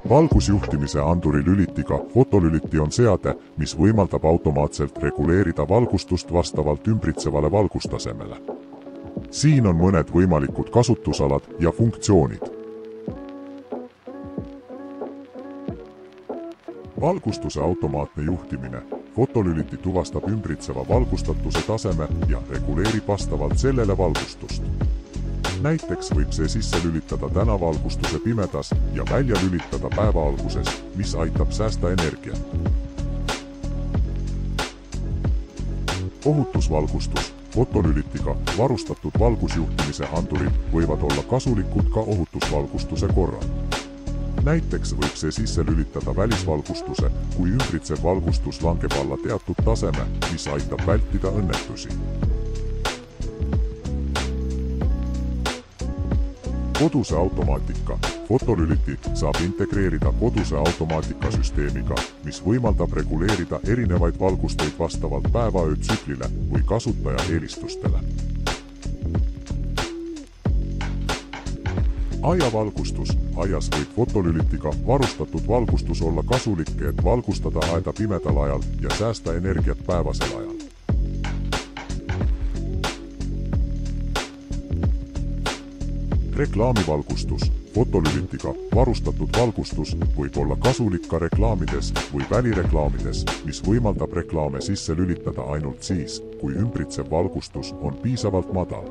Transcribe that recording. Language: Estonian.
Valgusjuhtimise anduri lülitiga fotolüliti on seade, mis võimaldab automaatselt reguleerida valgustust vastavalt ümbritsevale valgustasemele. Siin on mõned võimalikud kasutusalad ja funktsioonid. Valgustuse automaatne juhtimine. Fotolüliti tuvastab ümbritseva valgustatuse taseme ja reguleerib vastavalt sellele valgustust. Näiteks võib see sisse lülitada tänavalgustuse pimedas ja välja lülitada päeva alguses, mis aitab säästa energiat. Ohutusvalgustus. Fotolülitiga varustatud valgusjuhtimise andurid võivad olla kasulikud ka ohutusvalgustuse korral. Näiteks võib see sisse lülitada välisvalgustuse, kui ümbritsev valgustus langeb alla teatud taseme, mis aitab vältida õnnetusi. Koduse automaatika. Fotolüliti saab integreerida koduse automaatikasüsteemiga, mis võimaldab reguleerida erinevaid valgusteid vastavalt päeva-öötsüklile või kasutaja eelistustele. Aiavalgustus. Aias võib fotolülitiga varustatud valgustus olla kasulik, et valgustada aeda pimedal ajal ja säästa energiat päevasel ajal. Reklaamivalgustus. Fotolülitiga varustatud valgustus võib olla kasulik ka reklaamides või välireklaamides, mis võimaldab reklaame sisse lülitada ainult siis, kui ümbritsev valgustus on piisavalt madal.